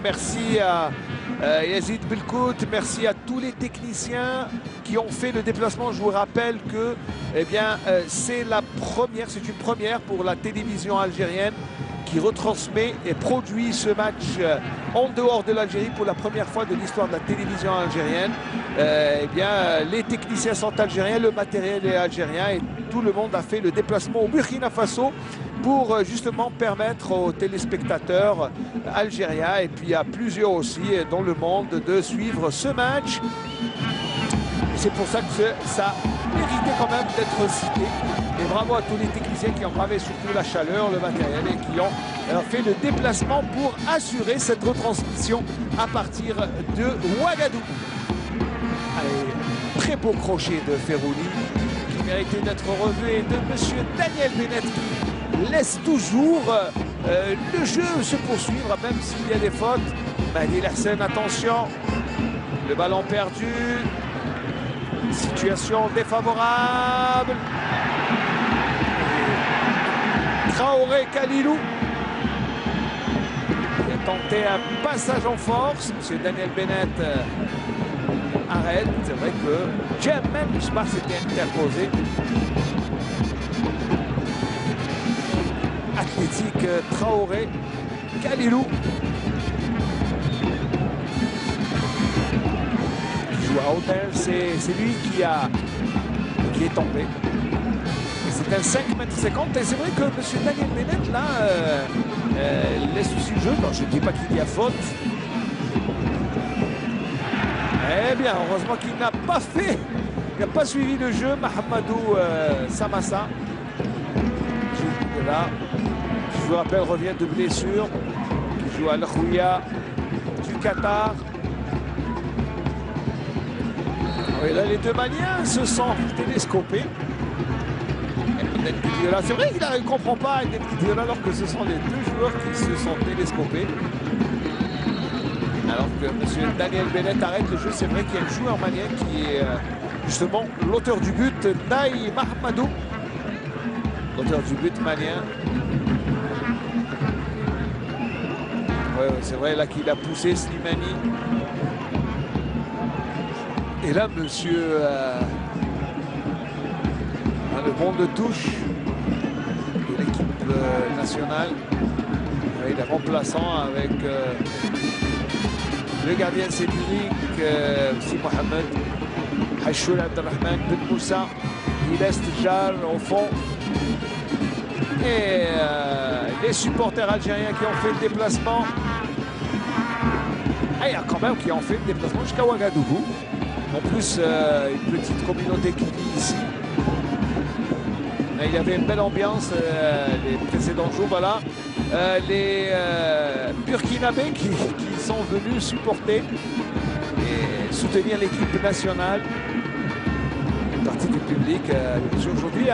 merci à Yazid Belkout, merci à tous les techniciens qui ont fait le déplacement. Je vous rappelle que c'est une première pour la télévision algérienne qui retransmet et produit ce match en dehors de l'Algérie pour la première fois de l'histoire de la télévision algérienne. Les techniciens sont algériens, le matériel est algérien et tout le monde a fait le déplacement au Burkina Faso pour justement permettre aux téléspectateurs algériens et puis à plusieurs aussi dans le monde de suivre ce match. C'est pour ça que ça méritait quand même d'être cité. Et bravo à tous les techniciens qui ont bravé surtout la chaleur, le matériel et qui ont fait le déplacement pour assurer cette retransmission à partir de Ouagadougou. Allez, très beau crochet de Ferrouli qui méritait d'être relevé de monsieur Daniel Bennett qui laisse toujours le jeu se poursuivre même s'il y a des fautes. Mahdi Lassen, attention, le ballon perdu. Situation défavorable. Traoré Kalilou qui a tenté un passage en force. Monsieur Daniel Bennett arrête. C'est vrai que Jamel Misbah s'était interposé. Athlétique Traoré Kalilou. À hauteur, c'est lui qui est tombé. C'est un 5,50 m et c'est vrai que M. Daniel Bennett là laisse aussi le jeu. Non, je ne dis pas qu'il y a faute. Eh bien, heureusement qu'il n'a pas fait, il n'a pas suivi le jeu. Mahamadou Samassa, qui là, je vous rappelle, revient de blessure, qui joue à l'Khouya du Qatar. Et là, les deux Maliens se sont télescopés. C'est vrai qu'il ne comprend pas alors que ce sont les deux joueurs qui se sont télescopés. Alors que M. Daniel Bennett arrête le jeu. C'est vrai qu'il y a un joueur malien qui est justement l'auteur du but, Naï Mahamadou. L'auteur du but malien. Ouais, c'est vrai là qu'il a poussé Slimani. Et là, monsieur, le bon de touche de l'équipe nationale. Il est remplaçant avec le gardien Cédric, aussi Mohamed Hachoul Abdelrahman Ben Moussa. Il laisse Jar au fond. Et les supporters algériens qui ont fait le déplacement. Il y a quand même qui ont fait le déplacement jusqu'à Ouagadougou. En plus, une petite communauté qui vit ici. Il y avait une belle ambiance les précédents jours. Voilà. Les Burkinabés qui sont venus supporter et soutenir l'équipe nationale. Une partie du public. Aujourd'hui,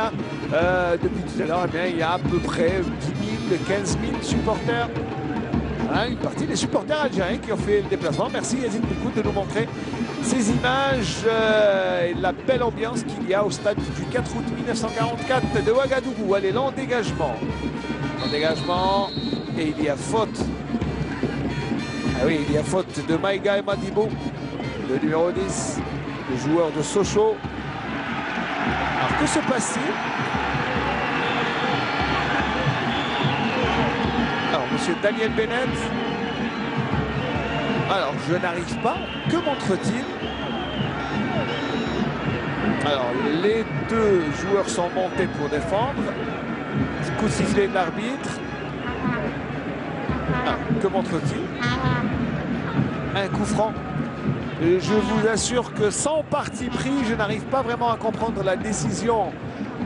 depuis tout à l'heure, il y a à peu près 10 000, 15 000 supporters. Une partie des supporters algériens qui ont fait le déplacement. Merci Yazid Belkout de nous montrer ces images et la belle ambiance qu'il y a au stade du 4 août 1944 de Ouagadougou. Allez, l'endégagement. L'endégagement et il y a faute. Ah oui, il y a faute de Maïga et Madibo, le numéro 10, le joueur de Sochaux. Alors que se passe-t-il? Alors, monsieur Daniel Bennett. Alors, je n'arrive pas. Que montre-t-il? Alors, les deux joueurs sont montés pour défendre. Coup de sifflet de l'arbitre. Alors, que montre-t-il? Un coup franc. Et je vous assure que sans parti pris, je n'arrive pas vraiment à comprendre la décision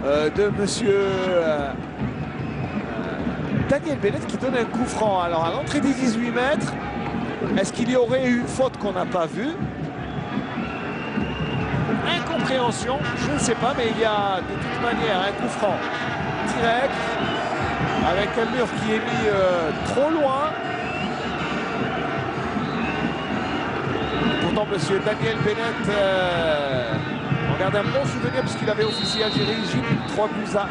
de monsieur Daniel Bennett qui donne un coup franc. Alors, à l'entrée des 18 mètres, est-ce qu'il y aurait eu une faute qu'on n'a pas vue? Incompréhension, je ne sais pas, mais il y a de toute manière un coup franc direct avec un mur qui est mis trop loin. Pourtant, monsieur Daniel Bennett on garde un bon souvenir puisqu'il avait officié Algérie-Égypte 3 buts à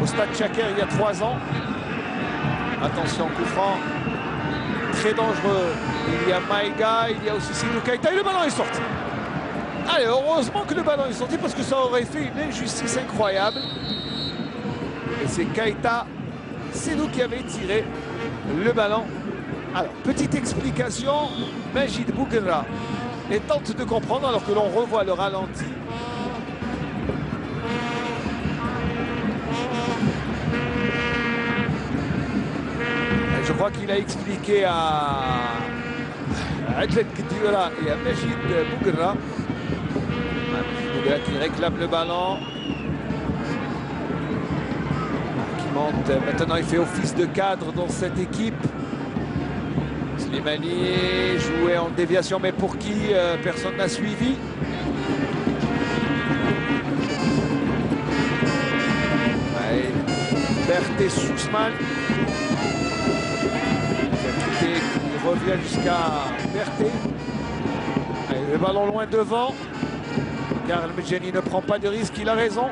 1 au stade Chaker il y a 3 ans. Attention, coup franc très dangereux. Il y a Maïga, il y a aussi Seydou Keita et le ballon est sorti. Allez, heureusement que le ballon est sorti parce que ça aurait fait une injustice incroyable. Et c'est Keita, c'est nous qui avait tiré le ballon. Alors, petite explication, Majid Bouguenra tente de comprendre alors que l'on revoit le ralenti. Et je crois qu'il a expliqué à Adlet Kedira et à Majid Bouguenra qui réclame le ballon. Qui monte. Maintenant, il fait office de cadre dans cette équipe. Slimani jouait en déviation, mais pour qui personne n'a suivi. Allez, Berté Sousman. Qui revient jusqu'à Berté. Allez, le ballon loin devant. Karl Medjani ne prend pas de risque, il a raison.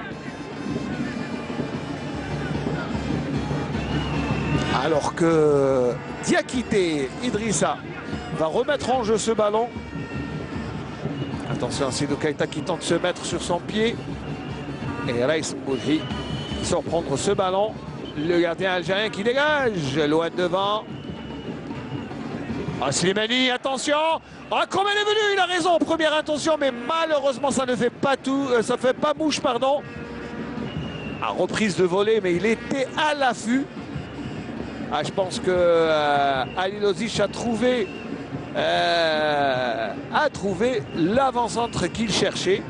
Alors que Diakité Idrissa va remettre en jeu ce ballon. Attention à Seydou Keita qui tente de se mettre sur son pied. Et Raïs Moulhi qui sort prendre ce ballon. Le gardien algérien qui dégage, loin devant. Ah, Slimani, attention. Ah, comme elle est venue, il a raison, première intention, mais malheureusement ça ne fait pas tout, ça fait pas mouche, pardon. Ah, reprise de volée, mais il était à l'affût. Ah, je pense que Ali Lozic a trouvé l'avant-centre qu'il cherchait.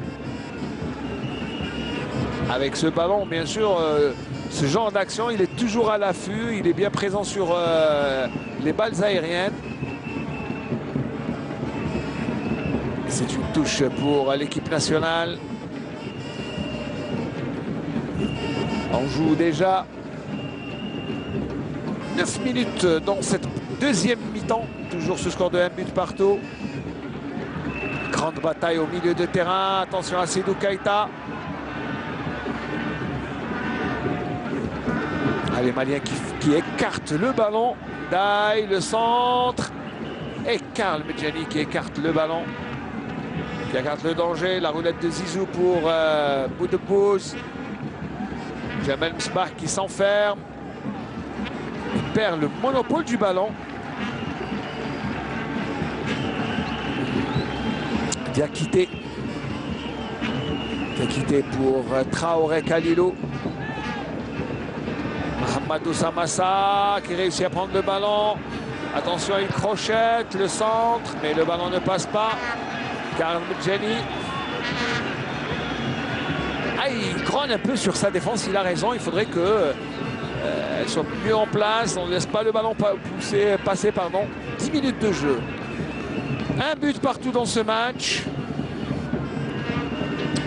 Avec ce ballon, bien sûr, ce genre d'action, il est toujours à l'affût, il est bien présent sur les balles aériennes. C'est une touche pour l'équipe nationale. On joue déjà 9 minutes dans cette deuxième mi-temps. Toujours ce score de 1 but partout. Grande bataille au milieu de terrain. Attention à Seydou Keita. Les Maliens qui écartent le ballon. Daï, le centre. Et Karl Medjani qui écarte le ballon. Qui écarte le danger. La roulette de Zizou pour Boudebouz. Jamel Msbah qui s'enferme. Il perd le monopole du ballon. Diakité. Diakité pour Traoré Kalilou. Mahamadou Samassa qui réussit à prendre le ballon. Attention, il crochette le centre, mais le ballon ne passe pas. Karl Medjani. Ah, il grogne un peu sur sa défense, il a raison. Il faudrait que elle soit mieux en place. On ne laisse pas le ballon passer. 10 minutes de jeu. Un but partout dans ce match.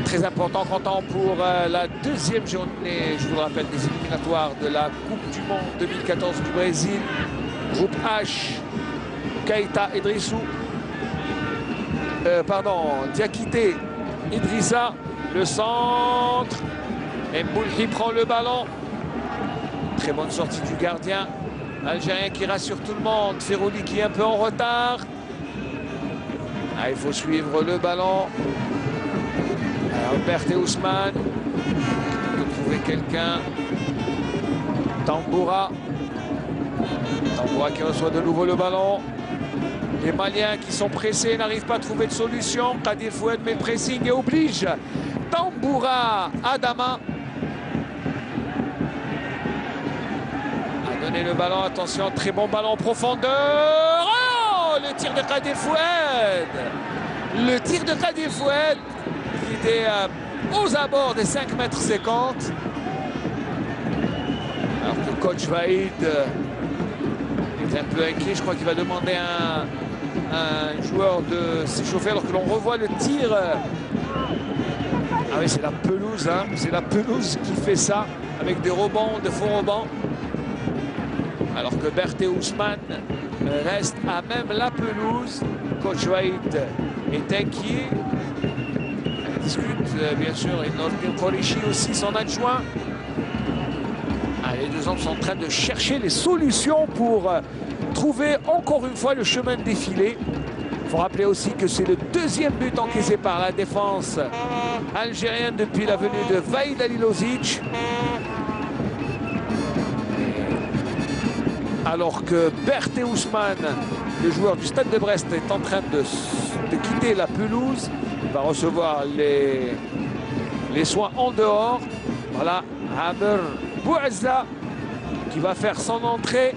Très important comptant pour la deuxième journée, je vous le rappelle, des éliminatoires de la Coupe du Monde 2014 du Brésil. Groupe H, Keita, Idrissou. Diakité, Idrissa, le centre. Et Moulhi prend le ballon. Très bonne sortie du gardien algérien qui rassure tout le monde. Ferrouli qui est un peu en retard. Ah, il faut suivre le ballon. Alors, Berté Ousmane. Il peut trouver quelqu'un. Tamboura. Tamboura qui reçoit de nouveau le ballon. Les Maliens qui sont pressés n'arrivent pas à trouver de solution. Kadir Foued met le pressing et oblige Tamboura Adama à donner le ballon. Attention, très bon ballon en profondeur. Oh, le tir de Kadir Foued. Le tir de Kadir Foued qui était aux abords des 5,50 m. Alors que le coach Vaïd est un peu inquiet. Je crois qu'il va demander à un joueur de s'échauffer alors que l'on revoit le tir. Ah oui, c'est la pelouse, hein. C'est la pelouse qui fait ça avec des rebonds, de faux rebonds. Alors que Berté Ousmane reste à même la pelouse. Coach White est inquiet. Il discute, bien sûr, et Nordin Kolichi aussi, son adjoint. Ah, les deux hommes sont en train de chercher les solutions pour trouvé encore une fois le chemin de défilé. Il faut rappeler aussi que c'est le deuxième but encaissé par la défense algérienne depuis la venue de Vahid Halilovic. Alors que Berté Ousmane, le joueur du Stade de Brest, est en train de quitter la pelouse. Il va recevoir les soins en dehors. Voilà, Amer Bouazza qui va faire son entrée.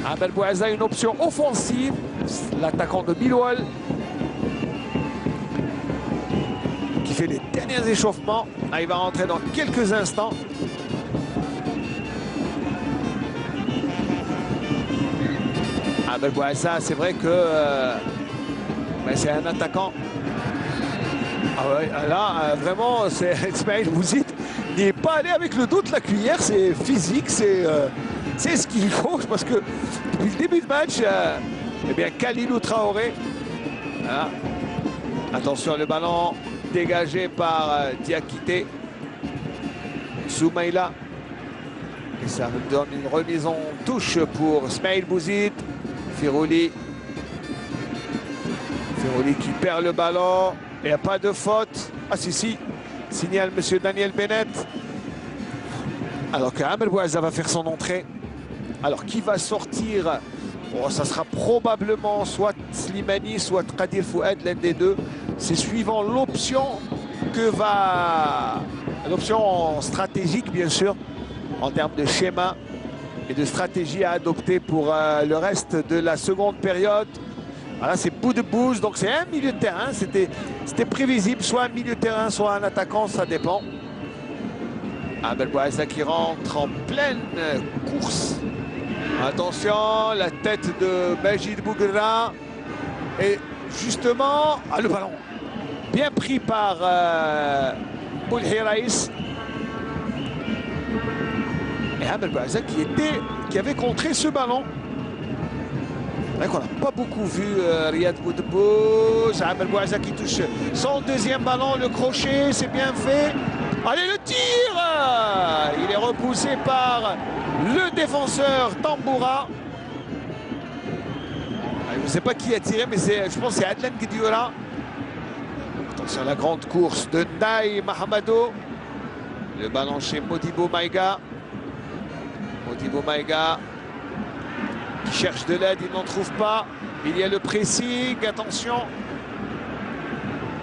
Amer Bouazza, une option offensive. L'attaquant de Millwall qui fait les derniers échauffements. Il va rentrer dans quelques instants. Amer Bouazza, c'est vrai que c'est un attaquant. Ah ouais, là, vraiment, Ismaël Bouzid n'est pas allé avec le dos de la cuillère. C'est physique, c'est ce qu'il faut. Parce que depuis le début de match, eh bien, Khalilou Traoré. Voilà. Attention, le ballon dégagé par Diakité. Soumaïla. Et ça donne une remise en touche pour Ismaël Bouzid. Firouli. Firouli qui perd le ballon. Il n'y a pas de faute. Ah si, signale monsieur Daniel Bennett. Alors que Amer Bouazza va faire son entrée. Alors qui va sortir? Oh, ça sera probablement soit Slimani, soit Qadir Fouad, l'un des deux. C'est suivant l'option l'option stratégique, bien sûr, en termes de schéma et de stratégie à adopter pour le reste de la seconde période. Voilà, c'est bout de bouse, donc c'est un milieu de terrain. C'était prévisible, soit un milieu de terrain, soit un attaquant, ça dépend. Amer Bouazza qui rentre en pleine course. Attention, la tête de Majid Bouguera. Et justement, le ballon bien pris par Boulhiraïs. Et Amer Bouazza qui avait contré ce ballon. C'est vrai qu'on n'a pas beaucoup vu Riyad Boudbouz. Amer Bouazza qui touche son deuxième ballon, le crochet, c'est bien fait. Allez, le tir! Il est repoussé par le défenseur Tamboura. Je ne sais pas qui a tiré, mais je pense que c'est Adlan Guedioura. Attention à la grande course de Ndaï Mahamadou. Le ballon chez Modibo Maïga. Modibo Maïga qui cherche de l'aide, il n'en trouve pas. Il y a le pressing, attention.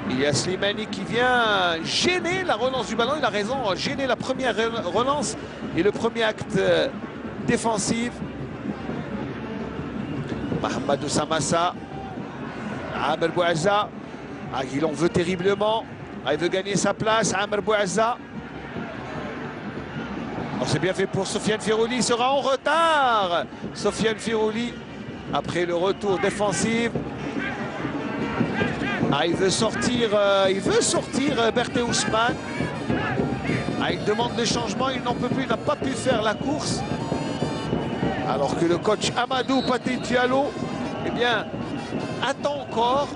Il y a Slimani qui vient gêner la relance du ballon. Il a raison, gêner la première relance et le premier acte défensif. Mahamadou Samassa. Amer Bouazza. Il en veut terriblement. Il veut gagner sa place. Amer Bouazza. C'est bien fait pour Sofiane Firouli. Il sera en retard. Sofiane Firouli, après le retour défensif. Il veut sortir Berté Ousmane. Il demande le changement, il n'en peut plus, il n'a pas pu faire la course. Alors que le coach Amadou Pathé Diallo, eh bien, attend encore.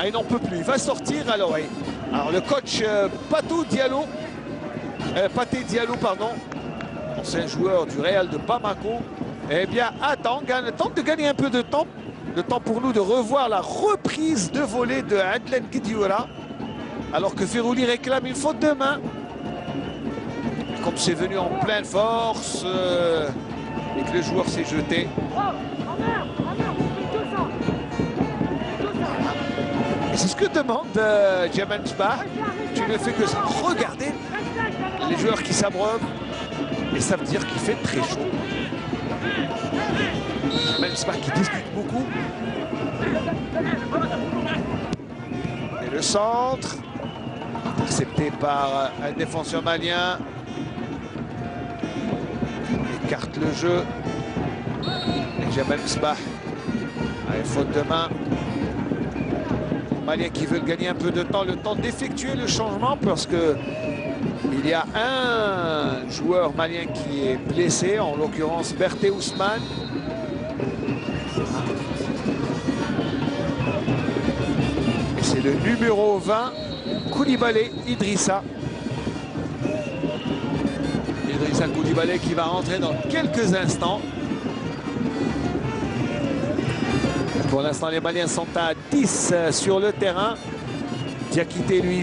Il n'en peut plus, il va sortir. Alors le coach Pathé Diallo, pardon, ancien joueur du Real de Bamako, eh bien, tente de gagner un peu de temps. Le temps pour nous de revoir la reprise de volée de Adlan Guedioura. Alors que Firouli réclame une faute de main. Comme c'est venu en pleine force et que le joueur s'est jeté. Et c'est ce que demande Jamal Sbah. Tu ne fais que ça. Regardez les joueurs qui s'abreuvent. Et ça veut dire qu'il fait très chaud. Jamal Sbah qui discute beaucoup. Et le centre, intercepté par un défenseur malien. Il écarte le jeu. Et Jamal Sbah a une faute de main. Malien qui veut gagner un peu de temps, le temps d'effectuer le changement parce que il y a un joueur malien qui est blessé, en l'occurrence Berté Ousmane. Et c'est le numéro 20, Koulibaly Idrissa. Idrissa Koulibaly qui va rentrer dans quelques instants. Pour l'instant, les Maliens sont à 10 sur le terrain. Diakité, lui,